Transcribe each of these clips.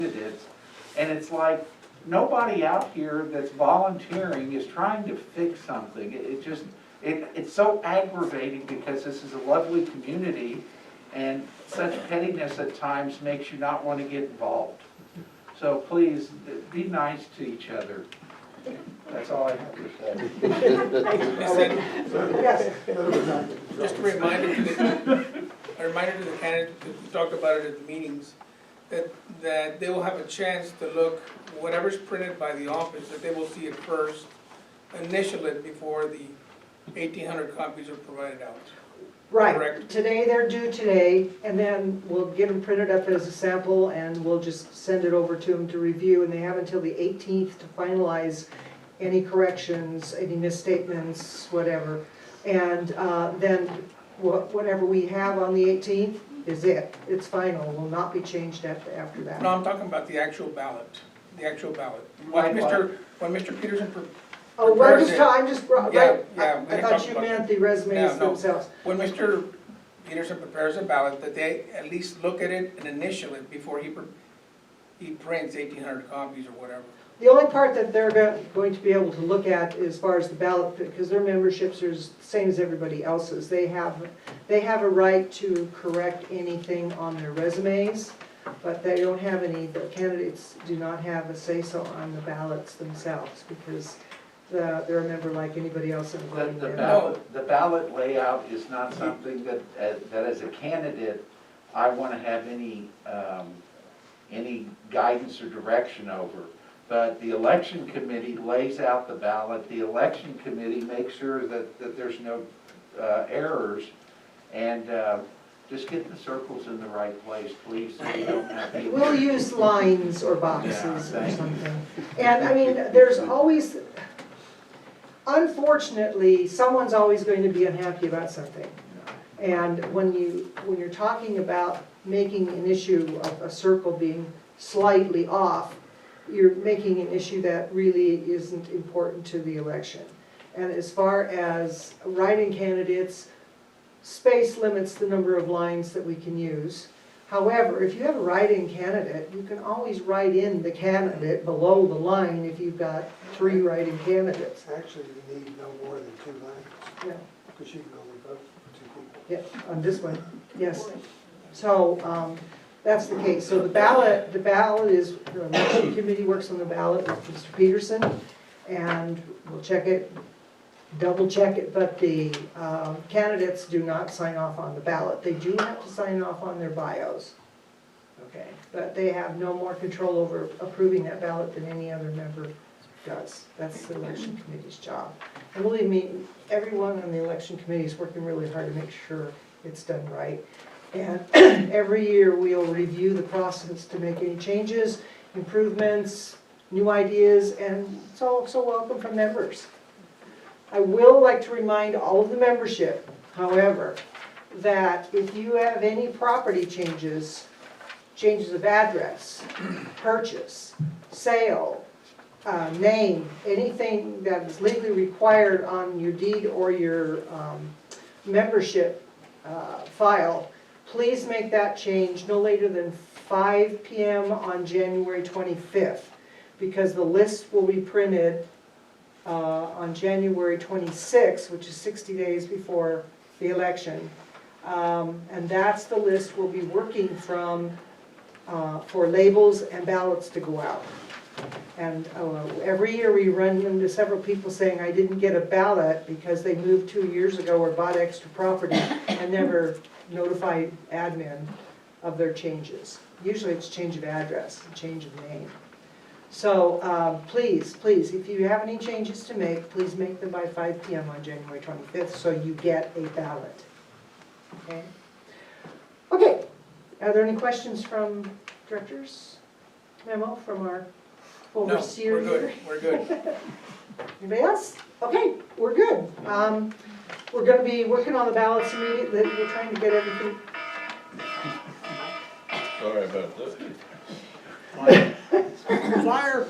candidates, and it's like, nobody out here that's volunteering is trying to fix something. It's so aggravating because this is a lovely community, and such pettiness at times makes you not want to get involved. So please, be nice to each other. That's all I have to say. Yes. Just a reminder to the candidates, because we talked about it at the meetings, that they will have a chance to look, whatever's printed by the office, that they will see it first, initial it before the 1,800 copies are provided out. Right, Correct. today they're due today, and then we'll get them printed up as a sample, and we'll just send it over to them to review, and they have until the 18th to finalize any corrections, any misstatements, whatever. And then whatever we have on the 18th is it. It's final, will not be changed after that. No, I'm talking about the actual ballot, the actual ballot. Right, When Mr. Peterson, Oh, well, I'm just, right, Yeah, we I can thought talk you about meant that. the resumes Yeah, no. themselves. when Mr. Peterson prepares a ballot, that they at least look at it and initial it before he prints 1,800 copies or whatever. The only part that they're going to be able to look at as far as the ballot, because their memberships are the same as everybody else's, they have a right to correct anything on their resumes, but they don't have any, the candidates do not have a say-so on the ballots themselves, because they're a member like anybody else in the voting ballot. The ballot layout is not something that as a candidate, I want to have any guidance or direction over. But the election committee lays out the ballot, the election committee makes sure that there's no errors, and just get the circles in the right place, please, so you don't have any. We'll use lines or boxes Yeah, or something. And I mean, there's always, unfortunately, someone's always going to be unhappy about something. And when you're talking about making an issue of a circle being slightly off, you're making an issue that really isn't important to the election. And as far as write-in candidates, space limits the number of lines that we can use. However, if you have a write-in candidate, you can always write in the candidate below the line if you've got 3 write-in candidates. Actually, you need no more than 2 lines, Yeah, because you can only vote for 2 people. yeah, on this one, yes. So, that's the case. So the ballot is, the election committee works on the ballot with Mr. Peterson, and we'll check it, double check it, but the candidates do not sign off on the ballot. They do have to sign off on their bios, okay? But they have no more control over approving that ballot than any other member does. That's the election committee's job. And believe me, everyone on the election committee is working really hard to make sure it's done right. And every year we'll review the process to make any changes, improvements, new ideas, and it's also welcome from members. I will like to remind all of the membership, however, that if you have any property changes of address, purchase, sale, name, anything that is legally required on your deed or your membership file, please make that change no later than 5 p.m. on January 25th, because the list will be printed on January 26th, which is 60 days before the election. And that's the list we'll be working from for labels and ballots to go out. And every year we run into several people saying, I didn't get a ballot because they moved 2 years ago or bought extra property and never notified admin of their changes. Usually it's change of address, change of name. So please, if you have any changes to make, please make them by 5 p.m. on January 25th so you get a ballot. Okay? Okay, are there any questions from directors? Memo from our overseer? No, we're good. Anybody else? Okay, we're good. We're going to be working on the ballots immediately. We're trying to get everything. Sorry about that. Fire!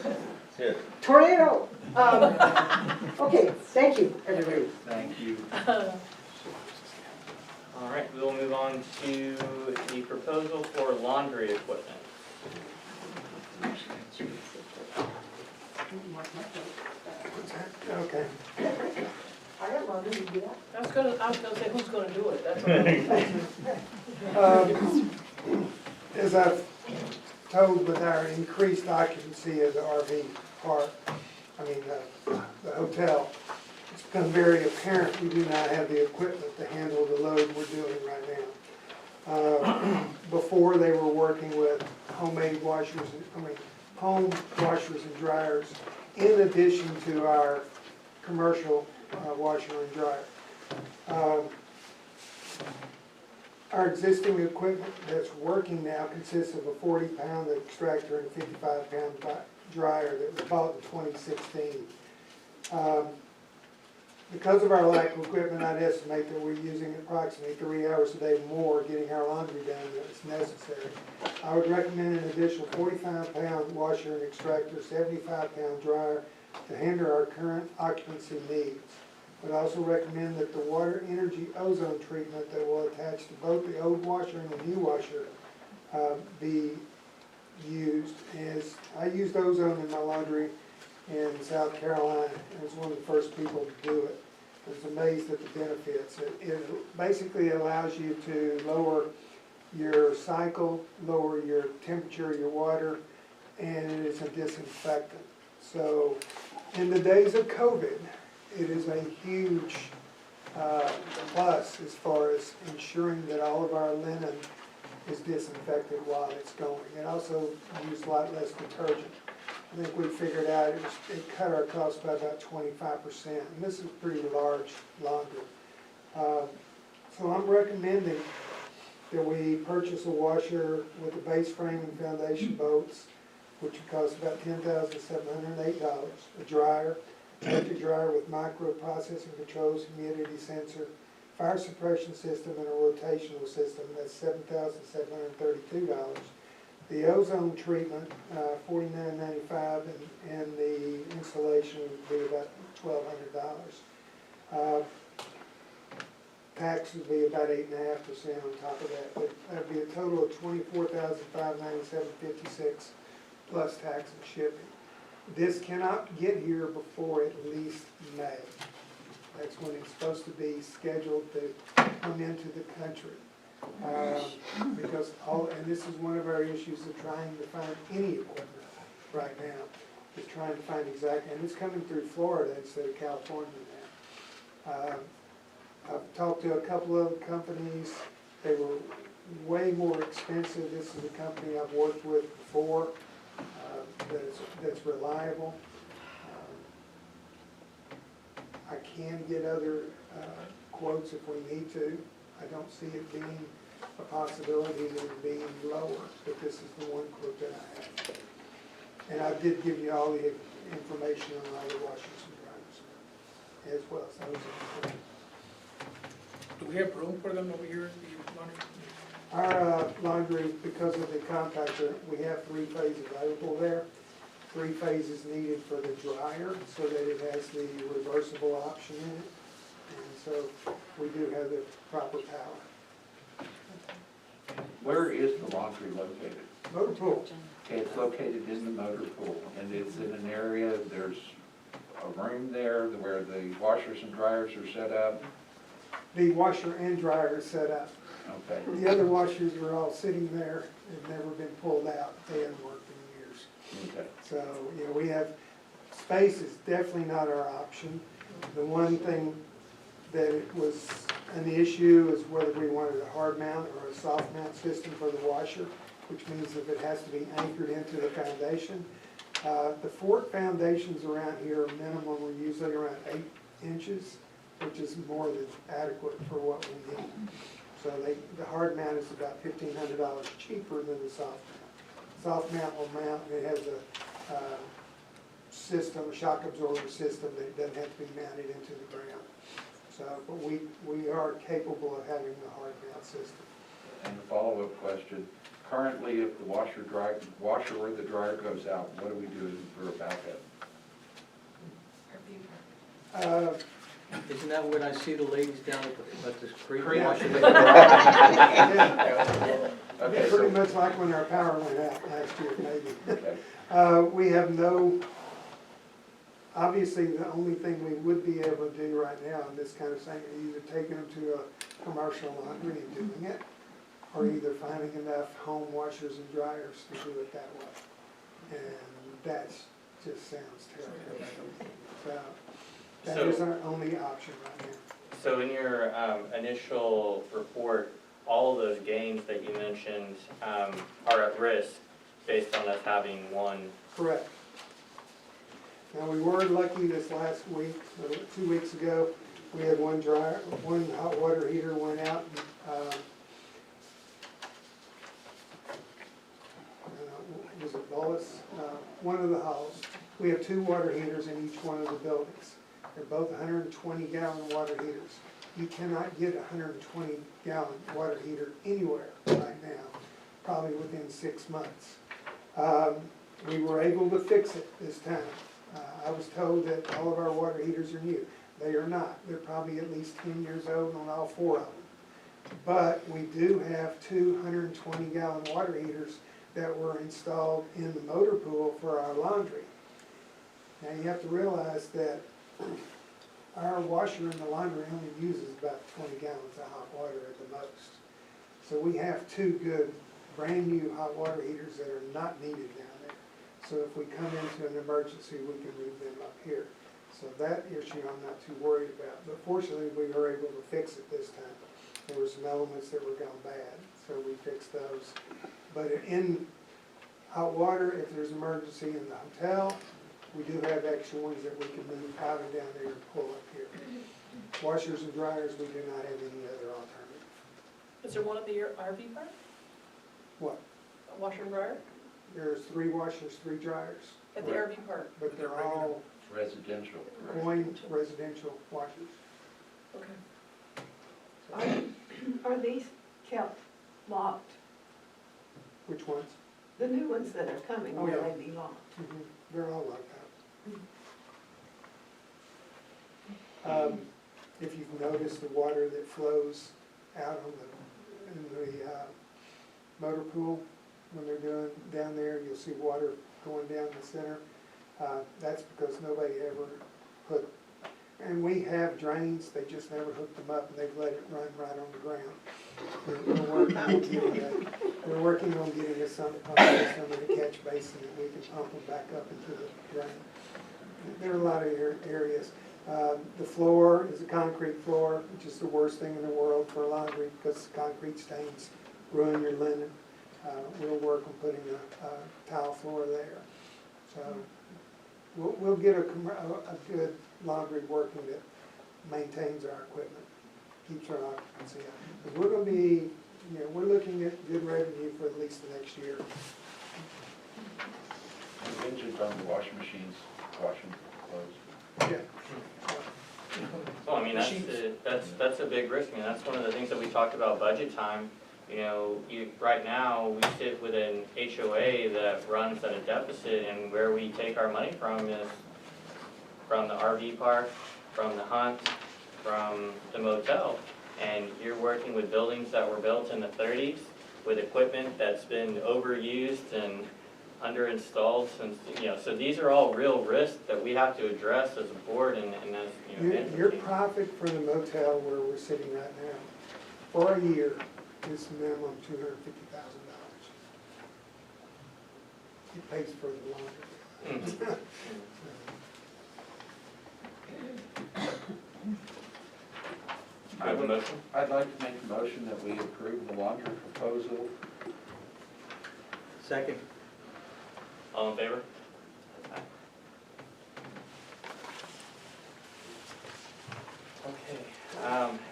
Here. Tornado! Okay, thank you, everybody. Thank you. All right, we will move on to the proposal for laundry equipment. Okay. I got laundry, you do that? I was gonna say, who's gonna do it? That's what As I've told with our increased occupancy of the RV park, the hotel, it's become very apparent we do not have the equipment to handle the load we're doing right now. Before, they were working with homemade washers, home washers and dryers, in addition to our commercial washer and dryer. Our existing equipment that's working now consists of a 40-pound extractor and a 55-pound dryer that was bought in 2016. Because of our lack of equipment, I'd estimate that we're using approximately 3 hours a day more getting our laundry done than is necessary. I would recommend an additional 45-pound washer and extractor, 75-pound dryer to handle our current occupancy needs. Would also recommend that the water energy ozone treatment that will attach to both the old washer and the new washer be used. As I used ozone in my laundry in South Carolina, I was one of the first people to do it. I was amazed at the benefits. It basically allows you to lower your cycle, lower your temperature of your water, and it is a disinfectant. So in the days of COVID, it is a huge plus as far as ensuring that all of our linen is disinfected while it's going. It also used a lot less detergent. I think we figured out it cut our costs by about 25%, and this is pretty large laundry. So I'm recommending that we purchase a washer with a base frame and foundation bolts, which would cost about $10,708, a dryer, electric dryer with microprocessing controls, humidity sensor, fire suppression system, and a rotational system, that's $7,732. The ozone treatment, $49.95, and the installation would be about $1,200. Tax would be about 8.5% on top of that, but that'd be a total of $24,597.56 plus tax and shipping. This cannot get here before at least May. That's when it's supposed to be scheduled to come into the country. Because and this is one of our issues of trying to find any equipment right now, is trying to find exactly, and it's coming through Florida instead of California now. I've talked to a couple of companies. They were way more expensive. This is a company I've worked with before that's reliable. I can get other quotes if we need to. I don't see it being a possibility of it being lower, but this is the one quote that I have. And I did give you all the information on all the washers and dryers, as well as those. Do we have room for them over here at the laundry? Our laundry, because of the compactor, we have 3 phases available there. 3 phases needed for the dryer, so that it has the reversible option in it. And so we do have the proper power. Where is the laundry located? Motor pool. Okay, it's located in the motor pool, and it's in an area, there's a room there where the washers and dryers are set up. The washer and dryer is set up. Okay. The other washers are all sitting there and never been pulled out. They haven't worked in years. Okay. So, we have, space is definitely not our option. The one thing that it was an issue is whether we wanted a hard mount or a soft mount system for the washer, which means if it has to be anchored into the foundation. The fort foundations around here, minimum, are usually around 8 inches, which is more than adequate for what we need. So the hard mount is about $1,500 cheaper than the soft mount. Soft mount will mount, and it has a system, a shock absorber system that doesn't have to be mounted into the ground. So, but we are capable of having the hard mount system. And a follow-up question. Currently, if the washer or the dryer goes out, what do we do for a backup? Isn't that when I see the ladies down at the creek Creek. washing? Okay, Pretty so, much like when our power went out last year, maybe. okay. We have no Obviously, the only thing we would be able to do right now in this kind of thing is either taking them to a commercial laundry and doing it, or either finding enough home washers and dryers to do it that way. And that just sounds terrible. So that is our only option right now. So in your initial report, all of those games that you mentioned are at risk based on us having one. Correct. Now, we were lucky this last week, 2 weeks ago, we had one hot water heater went out. Was it Bullis? One of the halls. We have 2 water heaters in each one of the buildings. They're both 120-gallon water heaters. You cannot get a 120-gallon water heater anywhere right now, probably within 6 months. We were able to fix it this time. I was told that all of our water heaters are new. They are not. They're probably at least 10 years old on all 4 of them. But we do have 2 120-gallon water heaters that were installed in the motor pool for our laundry. Now you have to realize that our washer in the laundry only uses about 20 gallons of hot water at the most. So we have 2 good, brand new hot water heaters that are not needed down there. So if we come into an emergency, we can move them up here. So that issue I'm not too worried about. But fortunately, we were able to fix it this time. There were some elements that were gone bad, so we fixed those. But in hot water, if there's emergency in the hotel, we do have extra ones that we can move out of down there and pull up here. Washers and dryers, we do not have any other alternative. Is there one at the RV park? What? A washer and dryer? There's 3 washers, 3 dryers, At the RV park? but they're all Residential. coin residential washers. Okay. Are these kept locked? Which ones? The new ones that are coming, Oh, will yeah. they be locked? They're all like that. If you've noticed the water that flows out on in the motor pool, when they're doing down there, you'll see water going down the center. That's because nobody ever hooked, and we have drains, they just never hooked them up, and they've let it run right on the ground. They're working on getting us some pump system and a catch basin that we can pump them back up into the drain. There are a lot of areas. The floor is a concrete floor, which is the worst thing in the world for laundry because concrete stains ruin your linen. We'll work on putting a tile floor there. So we'll get a good laundry working that maintains our equipment, keeps our occupancy up. Because we're going to be, we're looking at good revenue for at least the next year. Contingent on the washing machines washing clothes. Yeah. Well, I mean, that's a big risk. I mean, that's one of the things that we talked about budget time. Right now, we sit with an HOA that runs at a deficit, and where we take our money from is from the RV park, from the hunt, from the motel. And you're working with buildings that were built in the 30s with equipment that's been overused and underinstalled since, so these are all real risks that we have to address as a board and as, management Your team. profit for the motel where we're sitting right now, for a year, is minimum $250,000. It pays for the laundry. Do I have a motion? I'd like to make a motion that we approve the laundry proposal. Second. All in favor? Okay,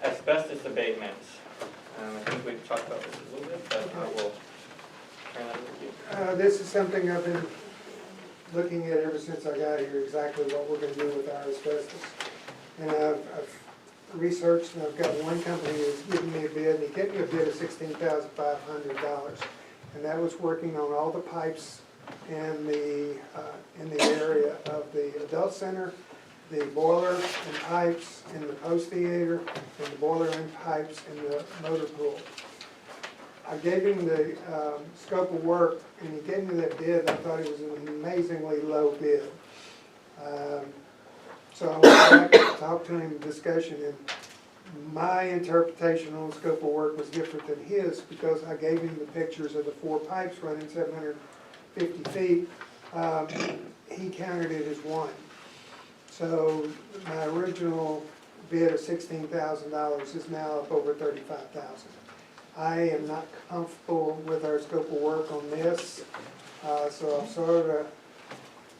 asbestos abatements. I think we've talked about this a little bit, but I will turn that over to you. This is something I've been looking at ever since I got here, exactly what we're gonna do with our asbestos. And I've researched, and I've got one company that's given me a bid, and he gave me a bid of $16,500. And that was working on all the pipes in the area of the adult center, the boiler and pipes in the post theater, and the boiler and pipes in the motor pool. I gave him the scope of work, and he gave me that bid, and I thought it was an amazingly low bid. So I went back and talked to him in discussion, and my interpretation on the scope of work was different than his, because I gave him the pictures of the 4 pipes running 750 feet. He counted it as one. So my original bid of $16,000 is now up over $35,000. I am not comfortable with our scope of work on this, so I've sort of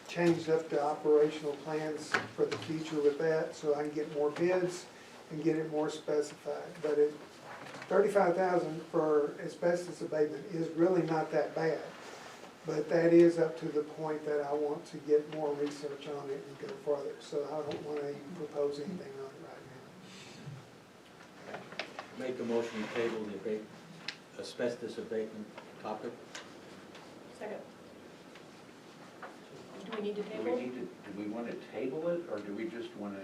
changed up the operational plans for the future with that, so I can get more bids and get it more specified. But $35,000 for asbestos abatement is really not that bad. But that is up to the point that I want to get more research on it and go further, so I don't want to even propose anything on it right now. Make a motion to table the asbestos abatement topic. Second. Do we need to Do table? do we want to table it, or do we just want to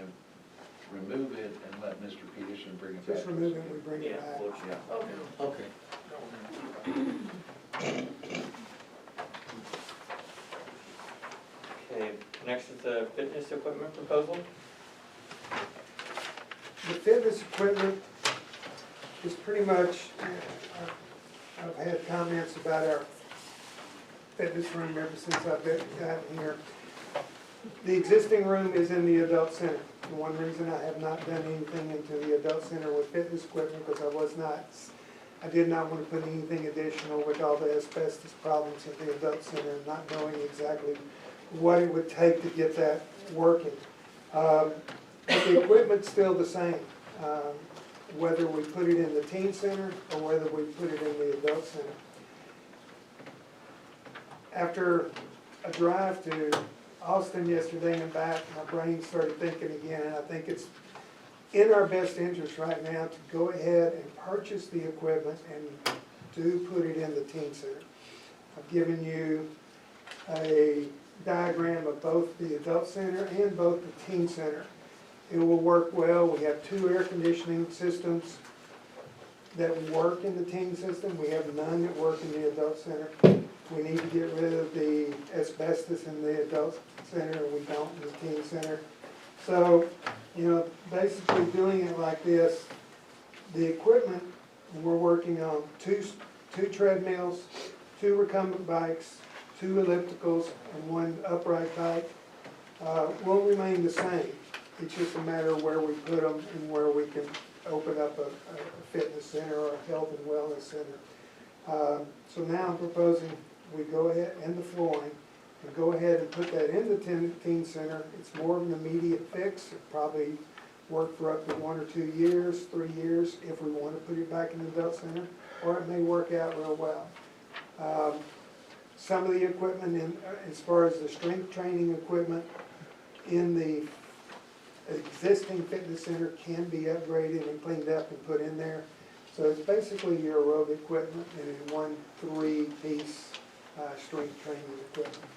remove it and let Mr. Peterson bring it back? Just remove it, we bring it Yeah, back. we'll- Yeah. Okay. Okay. Okay, next is the fitness equipment proposal. The fitness equipment is pretty much, I've had comments about our fitness room ever since I've gotten here. The existing room is in the adult center. The one reason I have not done anything into the adult center with fitness equipment, because I did not want to put anything additional with all the asbestos problems at the adult center, not knowing exactly what it would take to get that working. But the equipment's still the same, whether we put it in the teen center or whether we put it in the adult center. After a drive to Austin yesterday and back, my brain started thinking again, and I think it's in our best interest right now to go ahead and purchase the equipment and do put it in the teen center. I've given you a diagram of both the adult center and both the teen center. It will work well. We have 2 air conditioning systems that work in the teen system. We have none that work in the adult center. We need to get rid of the asbestos in the adult center, and we don't in the teen center. So, basically doing it like this, the equipment, we're working on two treadmills, 2 recumbent bikes, 2 ellipticals, and 1 upright bike, will remain the same. It's just a matter of where we put them and where we can open up a fitness center or a health and wellness center. So now I'm proposing we go ahead, and the flooring, and go ahead and put that in the teen center. It's more of an immediate fix. It probably work for up to 1 or 2 years, 3 years, if we want to put it back in the adult center, or it may work out real well. Some of the equipment, as far as the strength training equipment in the existing fitness center, can be upgraded and cleaned up and put in there. So it's basically your aerobic equipment and in 1 3-piece strength training equipment.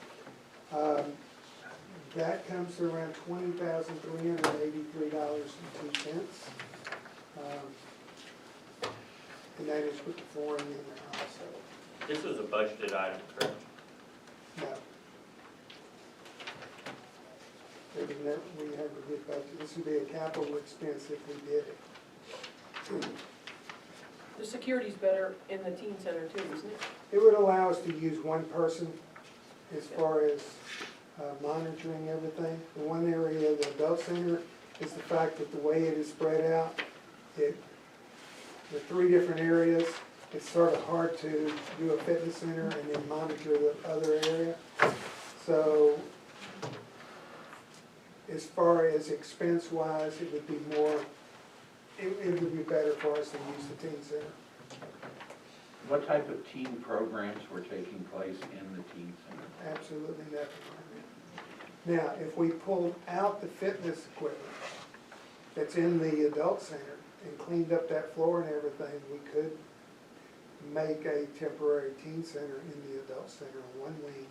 That comes to around $20,383.02. And that is with the flooring in there also. This was a budgeted item, correct? No. We have a good budget. This would be a capital expense if we did it. The security's better in the teen center too, isn't it? It would allow us to use 1 person as far as monitoring everything. The one area of the adult center is the fact that the way it is spread out, the 3 different areas, it's sort of hard to do a fitness center and then monitor the other area. So as far as expense-wise, it would be more, it would be better for us to use the teen center. What type of teen programs were taking place in the teen center? Absolutely nothing. Now, if we pulled out the fitness equipment that's in the adult center and cleaned up that floor and everything, we could make a temporary teen center in the adult center on 1 wing,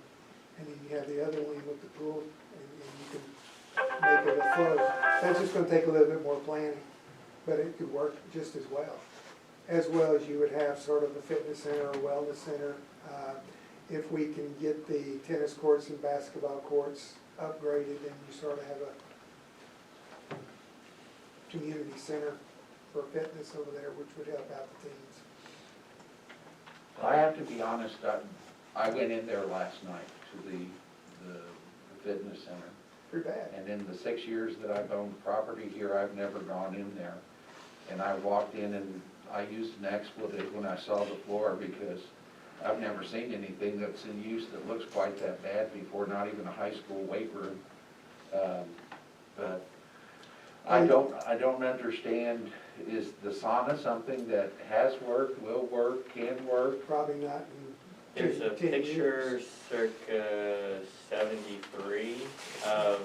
and then you have the other wing with the pool, and you can make it a float. That's just gonna take a little bit more planning, but it could work just as well as you would have sort of a fitness center or wellness center. If we can get the tennis courts and basketball courts upgraded, then you sort of have community center for fitness over there, which would help out the teens. I have to be honest, I went in there last night to the fitness center. Pretty bad. And in the 6 years that I've owned property here, I've never gone in there. And I walked in and I used an expletive when I saw the floor because I've never seen anything that's in use that looks quite that bad before, not even a high school weight room. But I don't understand, is the sauna something that has worked, will work, can work? Probably not in There's a 10 picture years. circa 73 of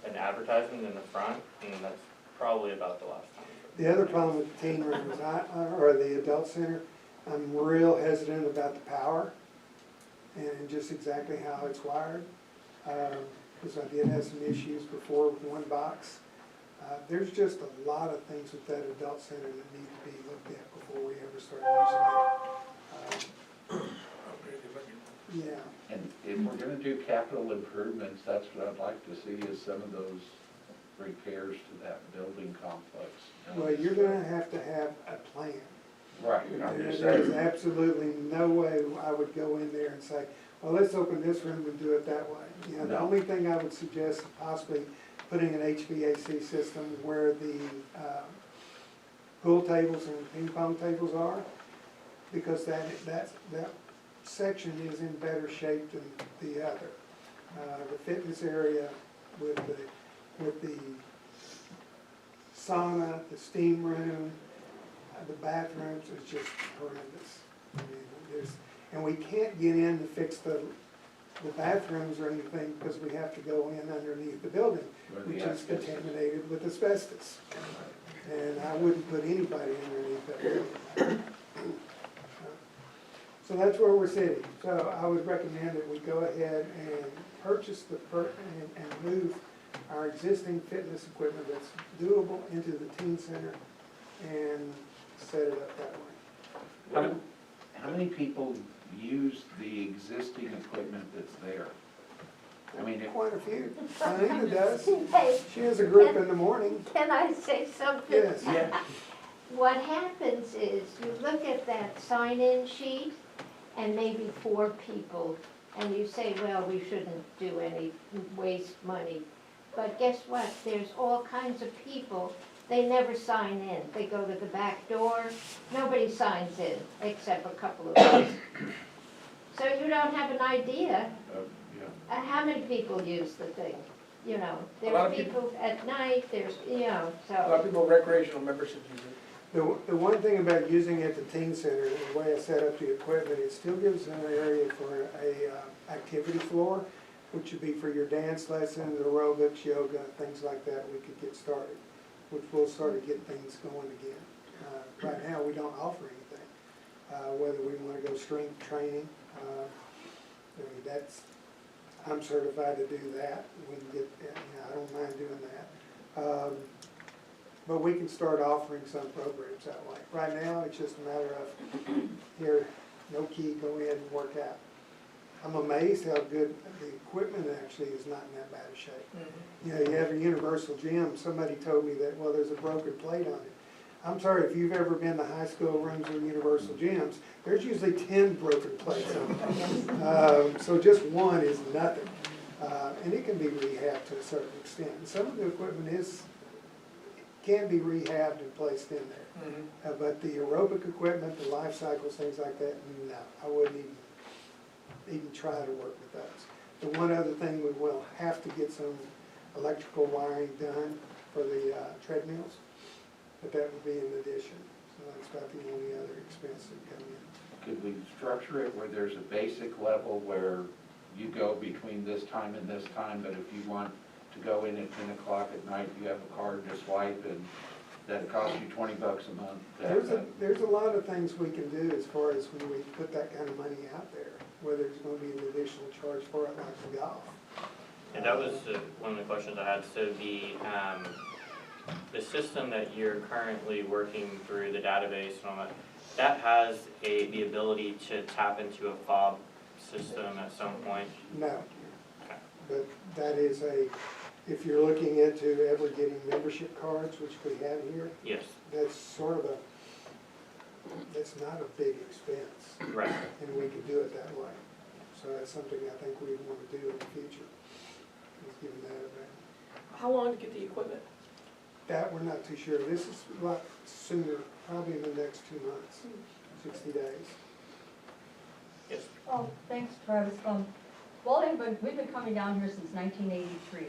an advertisement in the front, and that's probably about the last time. The other problem with the teen room is or the adult center, I'm real hesitant about the power and just exactly how it's wired. Because I did have some issues before with one box. There's just a lot of things with that adult center that need to be looked at before we ever start using it. Yeah. And if we're gonna do capital improvements, that's what I'd like to see is some of those repairs to that building complex. Well, you're gonna have a plan. Right, I'm just There's saying, absolutely no way I would go in there and say, well, let's open this room and do it that way. You know, the No. only thing I would suggest is possibly putting an HVAC system where the pool tables and ping pong tables are, because that section is in better shape than the other. The fitness area with the sauna, the steam room, the bathrooms is just horrendous. I mean, and we can't get in to fix the bathrooms or anything because we have to go in underneath the building, Where the which is asbestos. contaminated with asbestos. And I wouldn't put anybody underneath that building. So that's where we're sitting. So I would recommend that we go ahead and purchase and move our existing fitness equipment that's doable into the teen center and set it up that way. how many people use the existing equipment that's there? I mean, Quite a few. Alina does. Hey, She has a group in the morning. can I say something? Yes. yeah, What happens is, you look at that sign-in sheet, and maybe 4 people, and you say, well, we shouldn't do any, waste money. But guess what? There's all kinds of people, they never sign in. They go to the back door, nobody signs in, except a couple of us. So you don't have an idea yeah. how many people use the thing, you know? A lot of There's people at night, there's, you know, A lot so. of people, recreational memberships use it. The one thing about using it at the teen center, and the way I set up the equipment, it still gives an area for a activity floor, which would be for your dance lessons, aerobics, yoga, things like that. We could get started, which will start to get things going again. Right now, we don't offer anything, whether we want to go strength training. I mean, I'm certified to do that. We can get, I don't mind doing that. But we can start offering some programs that way. Right now, it's just a matter of, here, no key, go in and work out. I'm amazed how good the equipment actually is not in that bad a shape. You know, you have a universal gym, somebody told me that, well, there's a broken plate on it. I'm sorry, if you've ever been to high school rooms or universal gyms, there's usually 10 broken plates on them. So just one is nothing. And it can be rehabbed to a certain extent. And some of the equipment can be rehabbed and placed in there. But the aerobic equipment, the life cycles, things like that, no, I wouldn't even try to work with those. The one other thing, we will have to get some electrical wiring done for the treadmills, but that would be in addition. So that's about the only other expense that come in. Could we structure it where there's a basic level where you go between this time and this time, but if you want to go in at 10 o'clock at night, you have a card to swipe, and that costs you $20 a month? There's a lot of things we can do as far as when we put that kind of money out there, whether it's going to be an additional charge for it like the golf. And that was one of the questions I had. So the system that you're currently working through, the database and all that, that has the ability to tap into a fob system at some point? No, Okay. but that is if you're looking into ever getting membership cards, which we have here, Yes, that's sort of that's not a big expense, right. and we could do it that way. So that's something I think we'd want to do in the future, is giving that a back. How long to get the equipment? That, we're not too sure. This is a lot sooner, probably in the next 2 months, 60 days. Yes. Oh, thanks, Travis. We've been coming down here since 1983,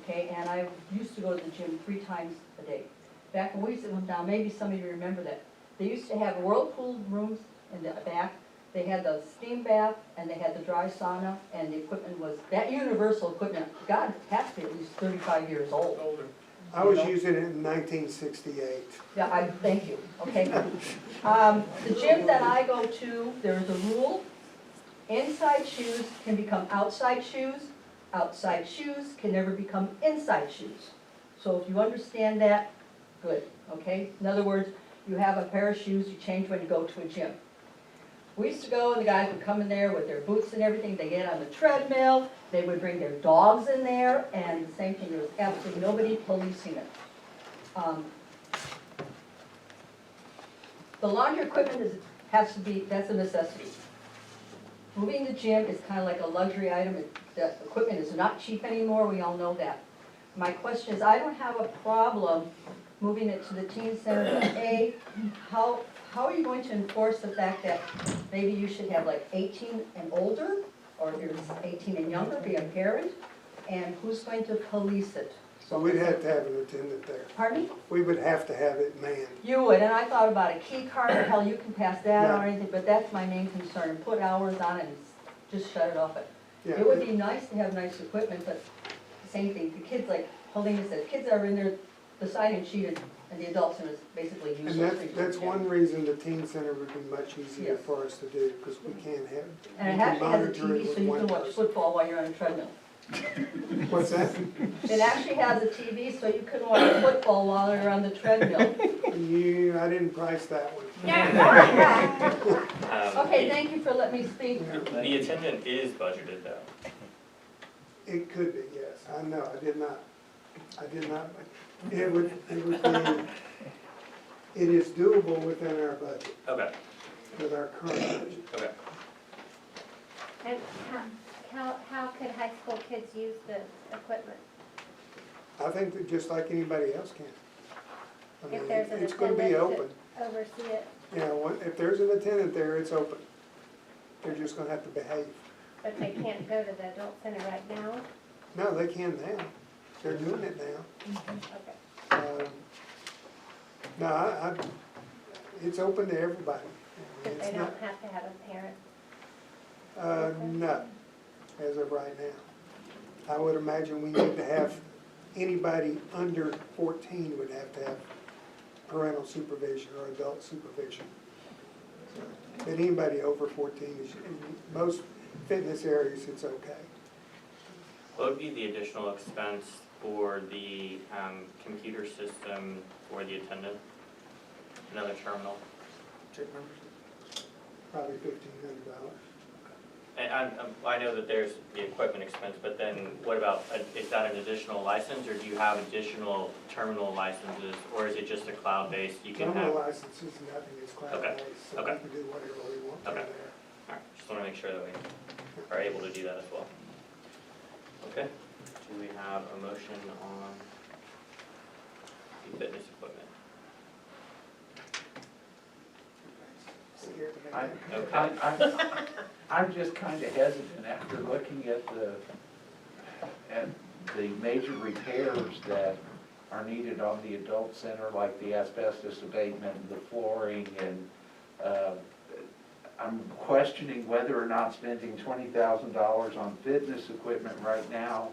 okay, and I used to go to the gym 3 times a day. Back when we used to come down, maybe some of you remember that, they used to have whirlpool rooms in the back, they had the steam bath, and they had the dry sauna, and the equipment was, that universal equipment, God, it has to be at least 35 years old. Older. I was using it in 1968. Yeah, thank you, okay. The gym that I go to, there is a rule, inside shoes can become outside shoes can never become inside shoes. So if you understand that, good, okay? In other words, you have a pair of shoes you change when you go to a gym. We used to go, and the guys would come in there with their boots and everything, they get on the treadmill, they would bring their dogs in there, and the same thing, there was absolutely nobody policing it. The laundry equipment has to be, that's a necessity. Moving the gym is kind of like a luxury item, the equipment is not cheap anymore, we all know that. My question is, I don't have a problem moving it to the teen center, but A, how are you going to enforce the fact that maybe you should have like 18 and older, or if you're 18 and younger, be a parent, and who's going to police it? So we'd have to have an attendant there. Pardon me? We would have to have it manned. You would, and I thought about a key card, hell, you can pass that No. on or anything, but that's my main concern, put hours on it and just shut it off. Yeah. It would be nice to have nice equipment, but same thing, the kids, like Helena said, kids are in there, the sign-in sheet and the adult center is basically useless. And that's one reason the teen center would be much easier Yes. for us to do, because we can't have. And it we can actually has a monitor it TV with so you one can watch person. football while you're on a treadmill. What's that? It actually has a TV so you can watch football while you're on the treadmill. I didn't price that one. Okay, thank you for letting me speak. The attendant is budgeted though. It could be, yes. I know, I did not. It would be, it is doable within our budget, Okay, with our current budget. okay. And how could high school kids use the equipment? I think that just like anybody else can. I mean, If there's an it's gonna be attendant open. to oversee it, You know, if there's an attendant there, it's open. They're just gonna have to behave. but they can't go to the adult center right now? No, they can now. They're doing it now. Okay. No, it's open to everybody. But It's they not, don't have to have a parent? no, as of right now. I would imagine we need to have, anybody under 14 would have to have parental supervision or adult supervision. But anybody over 14, in most fitness areas, it's okay. What would be the additional expense for the computer system for the attendant? Another terminal? Check membership. Probably $1,500. And I know that there's the equipment expense, but then what about, is that an additional license, or do you have additional terminal licenses, or is it just a cloud-based you can have? Terminal license is nothing, it's cloud-based, so we Okay. can do whatever we want from Okay. there. All right, just want to make sure that we are able to do that as well. Okay, do we have a motion on the fitness equipment? Scared to make I- Okay. I'm just kind of hesitant after looking at the major repairs that are needed on the adult center, like the asbestos abatement, and the flooring, and I'm questioning whether or not spending $20,000 on fitness equipment right now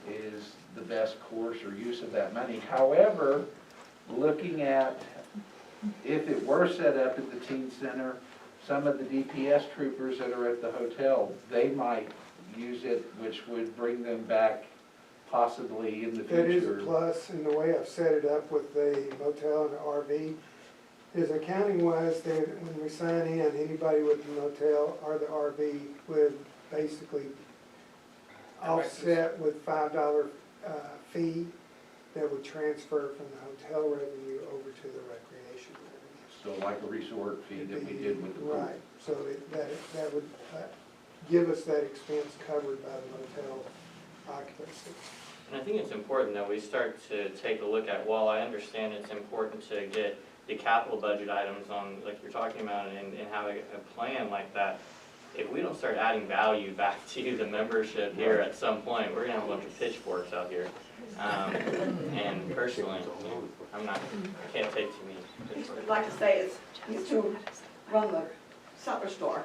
is the best course or use of that money. However, looking at, if it were set up at the teen center, some of the DPS troopers that are at the hotel, they might use it, which would bring them back possibly in the future. That is a plus, in the way I've set it up with the motel and the RV, is accounting wise, when we sign in, anybody with the motel or the RV would basically offset with $5 fee that would transfer from the hotel revenue over to the recreation revenue. So like a resort fee that we did with the pool. Right, so that would give us that expense covered by the motel occupancy. And I think it's important that we start to take a look at, while I understand it's important to get the capital budget items on, like you're talking about, and have a plan like that, if we don't start adding value back to the membership here at some point, we're gonna have a bunch of pitchforks out here. And personally, I can't take too many pitchforks. I'd like to say used to run the supper store,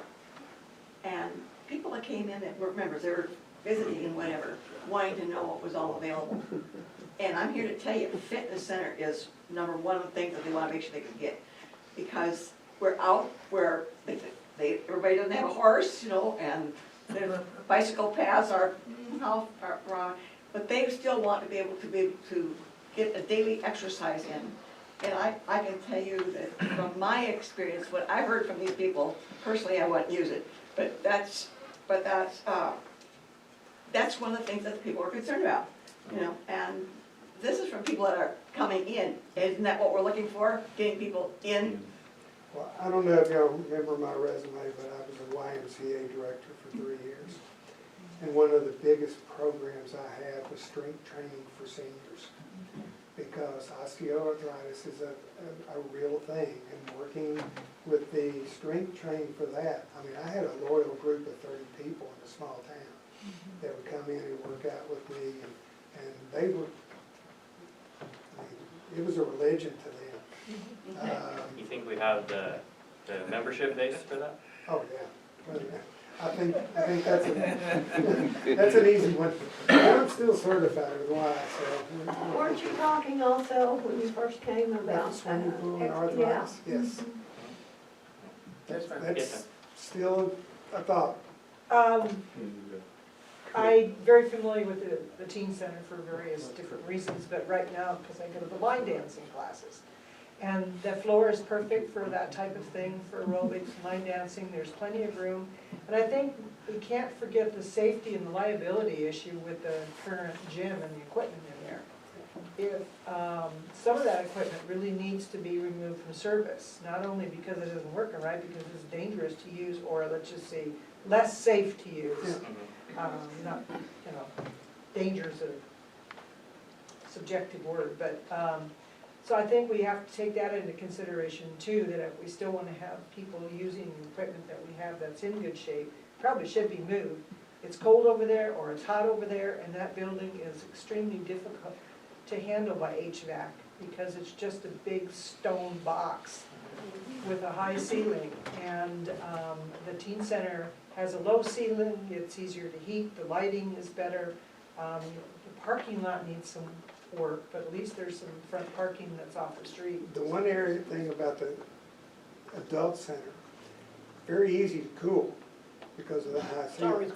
and people that came in that were members, they were visiting and whatever, wanting to know what was all available. And I'm here to tell you, fitness center is number one of the things that they want to make sure they can get. Because we're out where everybody doesn't have a horse, and the bicycle paths are wrong, but they still want to be able to get a daily exercise in. And I can tell you that from my experience, what I've heard from these people, personally I wouldn't use it, but that's one of the things that the people are concerned about, and this is from people that are coming in. Isn't that what we're looking for, getting people in? Well, I don't know if y'all remember my resume, but I was a YMCA director for 3 years. And one of the biggest programs I had was strength training for seniors. Because osteoarthritis is a real thing, and working with the strength training for that, I had a loyal group of 30 people in a small town that would come in and work out with me, and they were, it was a religion to them. You think we have the membership base for that? Oh, yeah. Well, I think that's an easy one. I'm still certified with Y, so. Weren't you talking also, when you first came, about? Swimming pool and Yeah. arthritis, yes. That's still a thought. I'm very familiar with the teen center for various different reasons, but right now, because I go to the line dancing classes. And the floor is perfect for that type of thing, for aerobics, line dancing, there's plenty of room. And I think we can't forget the safety and the liability issue with the current gym and the equipment in there. If some of that equipment really needs to be removed from service, not only because it isn't working right, because it's dangerous to use, or let's just say, less safe to use. Not, danger's a subjective word, but, so I think we have to take that into consideration too, that if we still want to have people using the equipment that we have that's in good shape, probably should be moved. It's cold over there, or it's hot over there, and that building is extremely difficult to handle by HVAC, because it's just a big stone box with a high ceiling, and the teen center has a low ceiling, it's easier to heat, the lighting is better. The parking lot needs some work, but at least there's some front parking that's off the street. The one area thing about the adult center, very easy to cool because of the high ceiling,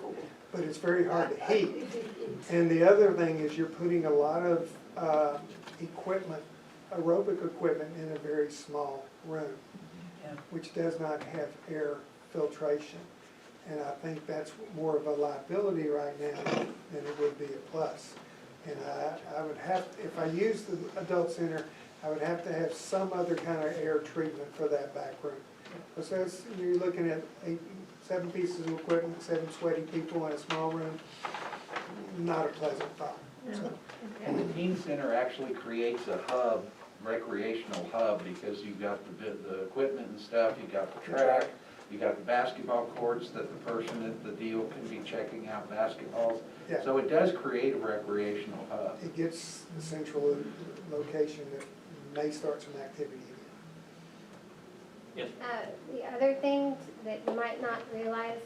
but it's very hard to heat. And the other thing is you're putting a lot of equipment, aerobic equipment, in a very small room, which does not have air filtration. And I think that's more of a liability right now than it would be a plus. And I would have, if I use the adult center, I would have to have some other kind of air treatment for that back room. Because you're looking at 7 pieces of equipment, 7 sweaty people in a small room, not a pleasant thought. So. And the teen center actually creates a hub, recreational hub, because you've got the equipment and stuff, you got the track, you got the basketball courts that the person at the deal can be checking out basketballs. Yeah. So it does create a recreational hub. It gets the central location that may start some activity again. Yes. The other thing that you might not realize,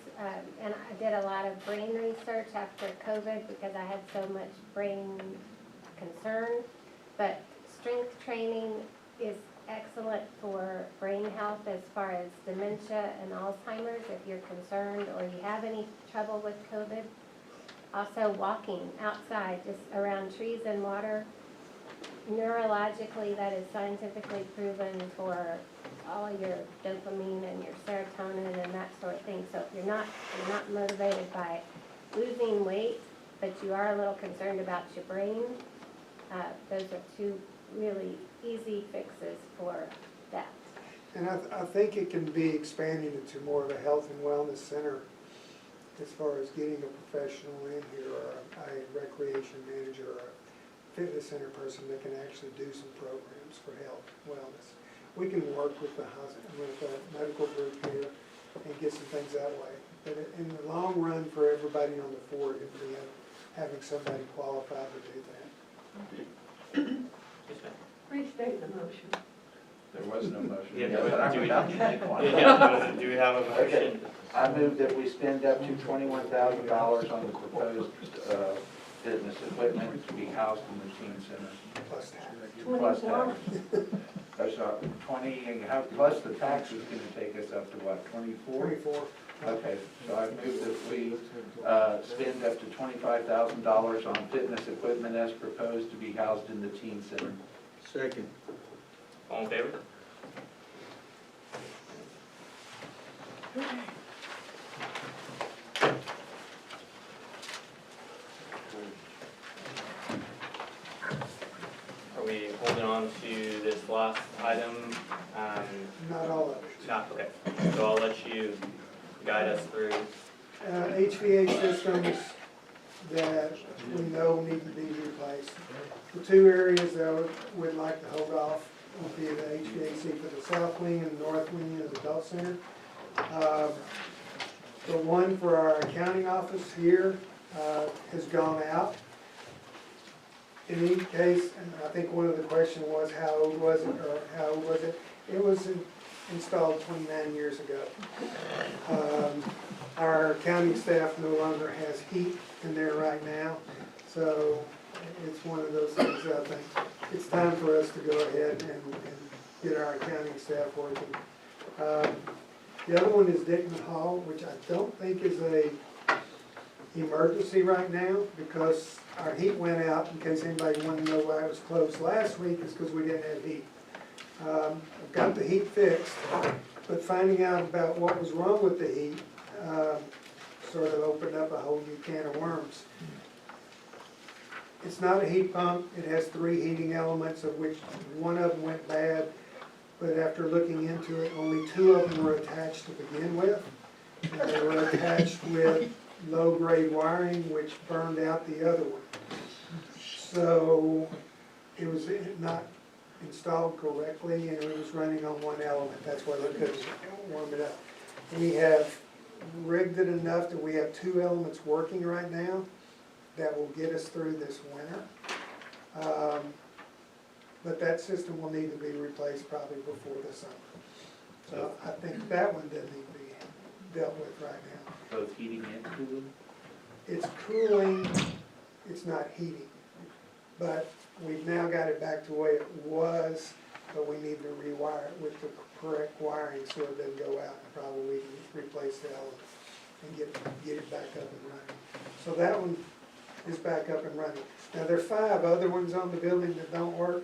and I did a lot of brain research after COVID because I had so much brain concern, but strength training is excellent for brain health as far as dementia and Alzheimer's if you're concerned or you have any trouble with COVID. Also walking outside, just around trees and water, neurologically that is scientifically proven for all your dopamine and your serotonin and that sort of thing. So if you're not motivated by losing weight, but you are a little concerned about your brain. Those are two really easy fixes for that. And I think it can be expanded into more of a health and wellness center as far as getting a professional in here, or a recreation manager, or a fitness center person that can actually do some programs for health and wellness. We can work with the medical group here and get some things that way. But in the long run, for everybody on the board, it would be having somebody qualified to do that. Restate the motion. There was no motion. Yeah, Yeah, but I'm about to make one. Yeah, do we have a motion? I move that we spend up to $21,000 on the proposed fitness equipment to be housed in the teen center. Plus tax. Plus tax. So 20, and how, plus the tax is gonna take us up to what, 24? 24. Okay, so I move that we spend up to $25,000 on fitness equipment as proposed to be housed in the teen center. Second. All in favor? Are we holding on to this last item? Not all of it. Not, okay, so I'll let you guide us through. HVAC systems that we know need to be replaced. The two areas that I would like to hold off would be the HVAC for the south wing and the north wing of the adult center. The one for our accounting office here has gone out. In each case, and I think one of the questions was how old was it, or how old was it? It was installed 29 years ago. Our accounting staff no longer has heat in there right now, so it's one of those things I think it's time for us to go ahead and get our accounting staff working. The other one is Dickman Hall, which I don't think is a emergency right now, because our heat went out. In case anybody wanted to know why it was closed last week, is because we didn't have heat. I've got the heat fixed, but finding out about what was wrong with the heat sort of opened up a whole new can of worms. It's not a heat pump. It has 3 heating elements, of which one of them went bad, but after looking into it, only 2 of them were attached to begin with. And they were attached with low-grade wiring, which burned out the other one. So it was not installed correctly, and it was running on one element. That's why they couldn't warm it up. We have rigged it enough that we have 2 elements working right now that will get us through this winter. But that system will need to be replaced probably before the summer. So I think that one doesn't need to be dealt with right now. Both heating and cooling? It's cooling, it's not heating. But we've now got it back to the way it was, but we need to rewire it with the correct wiring so it doesn't go out, and probably we can replace the element and get it back up and running. So that one is back up and running. Now, there are 5 other ones on the building that don't work.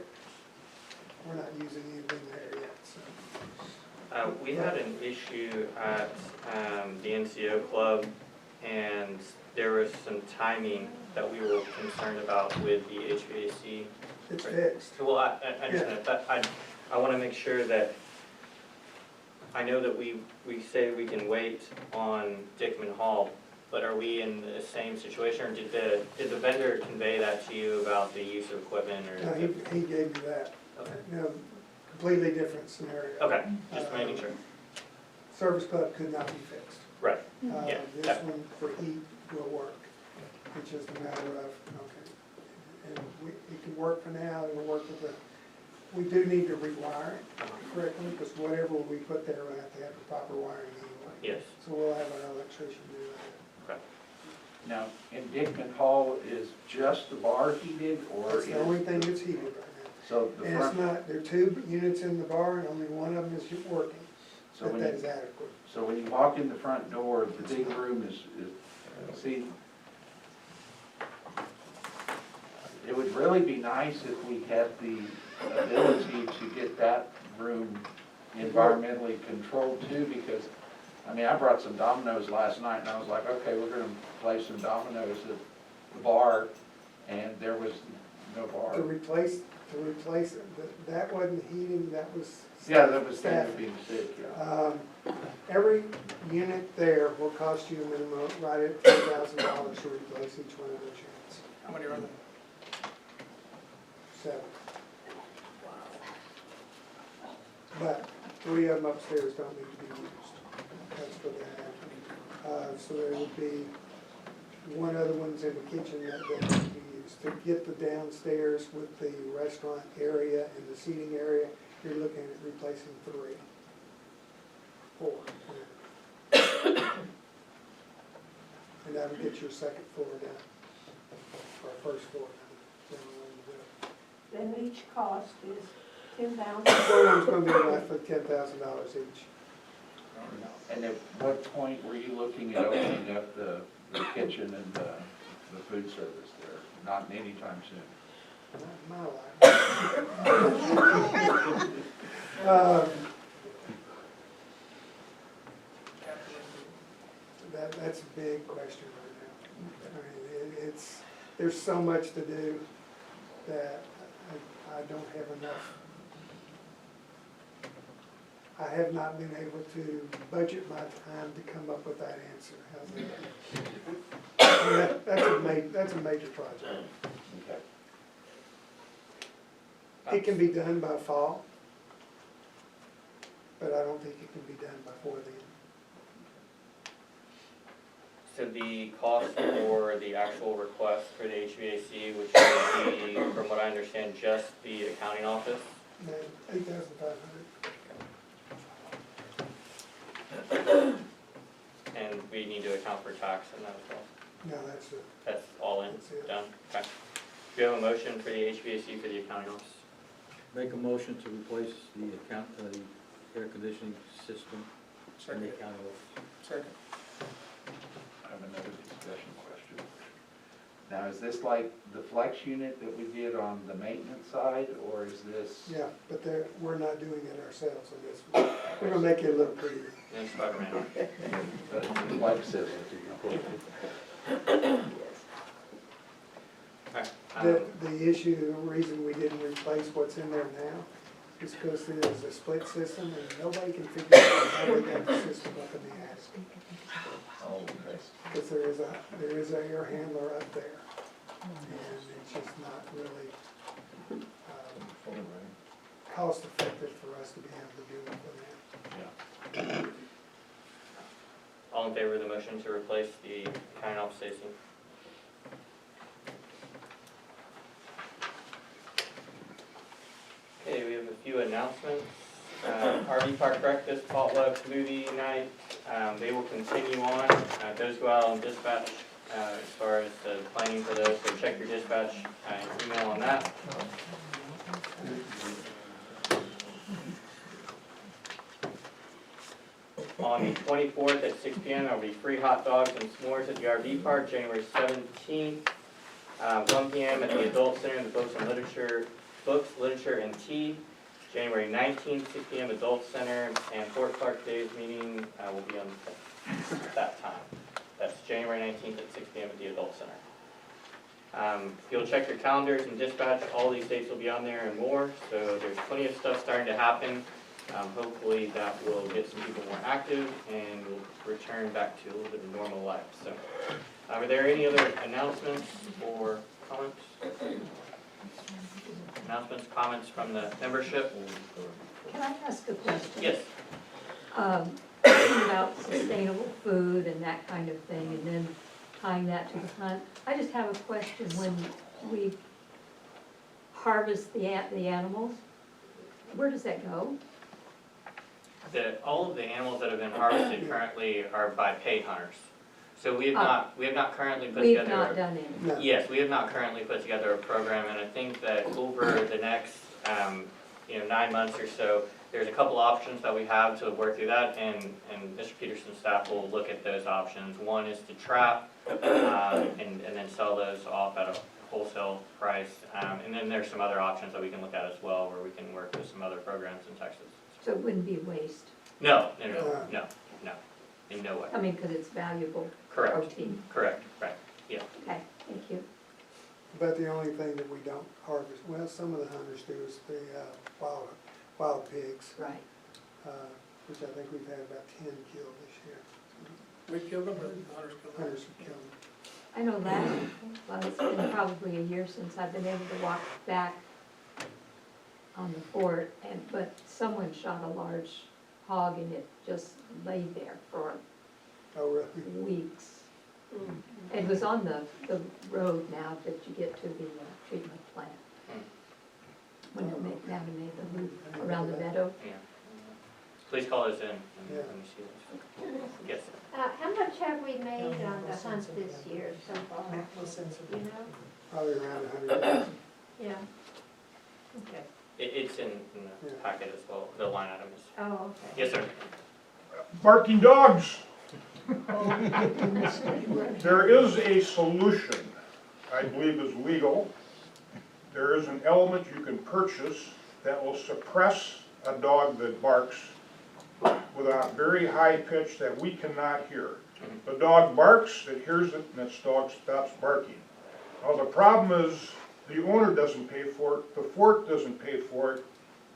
We're not using anything there yet, so. We had an issue at the NCO club, and there was some timing that we were concerned about with the HVAC. It's fixed. Well, I understand that, but I want to make sure that, I know that we say we can wait on Dickman Hall, but are we in the same situation, or did the vendor convey that to you about the use of equipment, or? No, he gave you that. Okay. No, completely different scenario. Okay, just making sure. Service club could not be fixed. Right, yeah. This one for heat will work. It's just a matter of, okay. And it can work for now, it'll work with we do need to rewire it correctly, because whatever we put there, we have to have the proper wiring anyway. Yes. So we'll have our electrician do that. Okay. Now, in Dickman Hall, is just the bar heated, or That's the is, only thing that's heated right now. so the And it's front, not, there are 2 units in the bar, and only one of them is working, so but when that you, is adequate. so when you walk in the front door, the big room is, see, it would really be nice if we had the ability to get that room environmentally controlled too, because, I mean, I brought some dominoes last night, and I was like, okay, we're gonna play some dominoes bar, and there was no bar. To replace it, that wasn't heating, that was. Yeah, that was staff. them being sick, yeah. Every unit there will cost you a minimum, right at $10,000 to replace each one of those units. How many are there? 7. But 3 of them upstairs don't need to be used. That's for that. So there would be 1 other one's in the kitchen that need to be used. To get the downstairs with the restaurant area and the seating area, you're looking at replacing 3. 4. And that would get your second floor done, or first floor done. Then each cost is $10,000. One of them's gonna be roughly $10,000 each. And at what point were you looking at opening up the kitchen and the food service there? Not anytime soon. Not in my life. That's a big question right now. I mean, there's so much to do that I don't have enough. I have not been able to budget my time to come up with that answer. How's that? That's a major project. Okay. It can be done by fall, but I don't think it can be done before then. So the cost for the actual request for the HVAC, which would be, from what I understand, just the accounting office? No, 8,500. And we need to account for tax in that as well? No, that's it. That's all in, That's it. done? Okay. Do you have a motion for the HVAC for the accounting office? Make a motion to replace the air conditioning system in Second. the county office. Second. I have another discussion question. Now, is this like the flex unit that we did on the maintenance side, or is this? Yeah, but we're not doing it ourselves on this one. We're gonna make it a little prettier. And Spider-Man. The flex system? Okay. The issue, the reason we didn't replace what's in there now is because it is a split system and nobody can figure out how they got the system up in the attic. Oh, okay. Because there is an air handler up there. And it's just not really cost effective for us to be able to do it for them. All in favor of the motion to replace the accounting office AC? Okay, we have a few announcements. RV Park Breakfast, potluck, movie night, they will continue on. Those go out on dispatch as far as the planning for those, so check your dispatch email on that. On the 24th at 6 p.m., there will be free hot dogs and s'mores at the RV Park. January 17th, 1 p.m. at the Adult Center, the Books, Literature, and Tea. January 19th, 6 p.m. Adult Center, and Fort Clark Days meeting will be on that time. That's January 19th at 6 p.m. at the Adult Center. If you'll check your calendars and dispatch, all these dates will be on there and more, so there's plenty of stuff starting to happen. Hopefully that will get some people more active and we'll return back to a little bit of normal life. So, are there any other announcements or comments? Announcements, comments from the membership? Can I ask a question? Yes. About sustainable food and that kind of thing, and then tying that to the hunt. I just have a question. When we harvest the animals, where does that go? All of the animals that have been harvested currently are by paid hunters. So we have not currently put We've together. not done any. No. Yes, we have not currently put together a program, and I think that over the next, 9 months or so, there's a couple options that we have to work through that, and Mr. Peterson's staff will look at those options. One is to trap, and then sell those off at a wholesale price, and then there's some other options that we can look at as well, where we can work with some other programs in Texas. So it wouldn't be waste? No, in no way. I mean, because it's valuable Correct, protein. correct, right, yeah. Okay, Thank you. But the only thing that we don't harvest, well, some of the hunters do, is the wild pigs, Right. which I think we've had about 10 killed this year. We killed them, or the hunters killed them? Hunters have killed them. I know well, it's been probably a year since I've been able to walk back on the fort, but someone shot a large hog and it just lay there for Oh, really? weeks. It was on the road now that you get to the treatment plant. When they made the loop around the meadow. Yeah. Please call us in and Yeah. let me see this. Yes. How much have we made on the hunt this year so far? You know? Probably around 100. Yeah. Okay. It's in the packet as well, the line item is. Oh, okay. Yes, sir. Barking dogs. There is a solution, I believe is legal. There is an element you can purchase that will suppress a dog that barks with a very high pitch that we cannot hear. The dog barks, it hears it, and its dog stops barking. Now the problem is, the owner doesn't pay for it, the fort doesn't pay for it,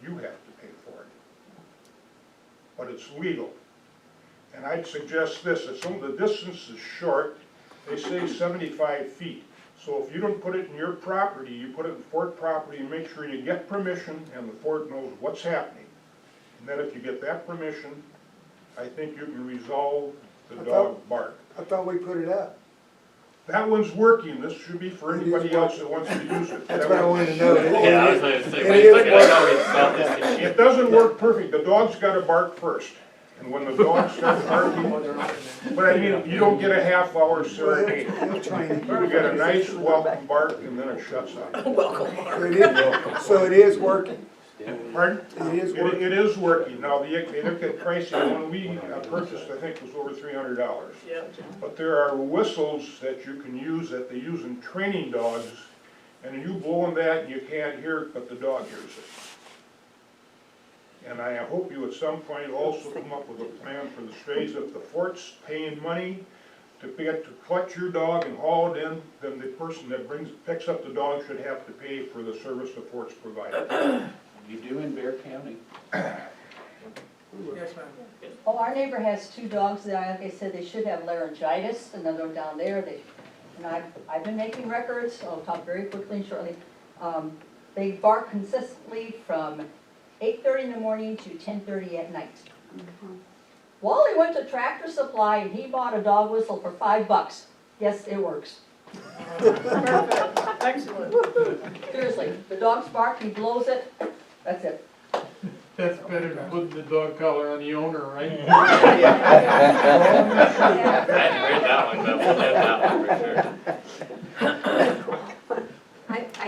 you have to pay for it. But it's legal. And I'd suggest this, if some of the distance is short, they say 75 feet. So if you don't put it in your property, you put it in fort property, and make sure you get permission and the fort knows what's happening. And then if you get that permission, I think you can resolve the dog bark. I thought we put it up. That one's working, this should be for anybody else that wants to use it. That's what I wanted to know. Yeah, I was going to say, It wait is a second, I thought we'd solved this issue. It doesn't work perfect, the dog's gotta bark first. And when the dog starts barking, but I mean, you don't get a half-hour serenade. You get a nice welcome bark and then it shuts up. So it is working. Pardon? It is working. It is working. Now, they look at pricing, the one we purchased, I think, was over $300. Yeah. But there are whistles that you can use that they use in training dogs, and you blow on that and you can't hear it, but the dog hears it. And I hope you at some point also come up with a plan for the strays. If the fort's paying money to collect your dog and haul it in, then the person that picks up the dog should have to pay for the service the fort's provided. You do in Bear County. Yes, ma'am. Oh, our neighbor has 2 dogs that, like I said, they should have laryngitis, another one down there, and I've been making records, I'll talk very quickly and shortly. They bark consistently from 8:30 in the morning to 10:30 at night. Wally went to Tractor Supply and he bought a dog whistle for $5. Yes, it works. Perfect, excellent. Seriously, the dog's bark, he blows it, that's it. That's better than putting the dog collar on the owner, right? I hadn't read that one, but we'll have that one for sure.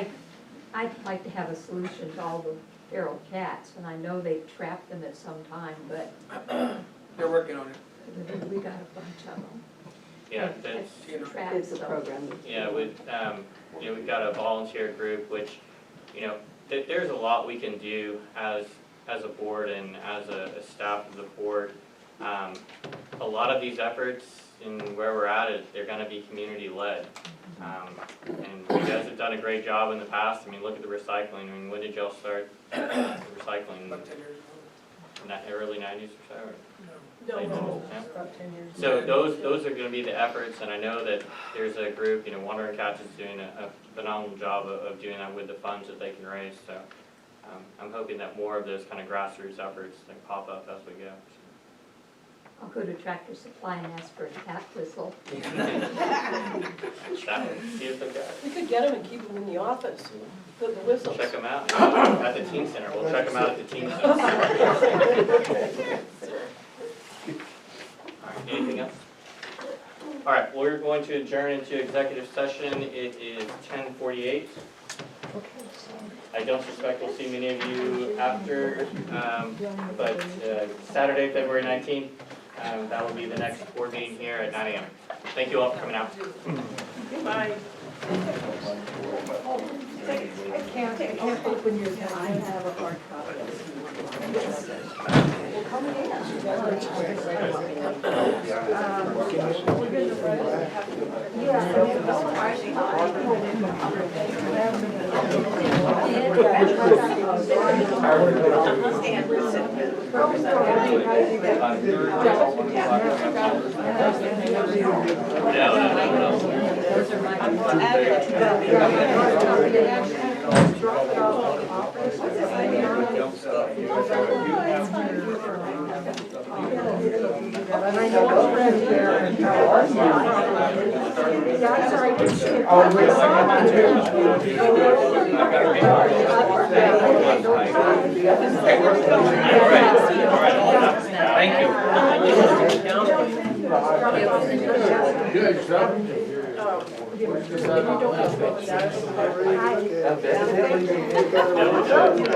I'd like to have a solution to all the feral cats, and I know they've trapped them at some time, but They're working on it. we got a bunch of them. Yeah, that's, Trapped, so. yeah, with, we've got a volunteer group, which, there's a lot we can do as a board and as a staff of the board. A lot of these efforts and where we're at, they're gonna be community-led. And you guys have done a great job in the past. I mean, look at the recycling. I mean, when did y'all start recycling? About 10 years ago. In the early 90s or so? Or? No, Yeah. about 10 years. So those are gonna be the efforts, and I know that there's a group, Wandering Cats is doing a phenomenal job of doing that with the funds that they can raise, so I'm hoping that more of those kind of grassroots efforts like pop up as we go. I'll go to Tractor Supply and ask for a cat whistle. See if they got it. We could get them and keep them in the office, the whistles. Check them out at the teen center. We'll check them out at the teen center. All right, anything else? All right, we're going to adjourn into executive session. It is 10:48. I don't suspect we'll see many of you after, but Saturday, February 19th, that will be the next board meeting here at 9 a.m. Thank you all for coming out. Bye. I can't open your, I have a hard copy. Well, come in. We're gonna have to Thank you.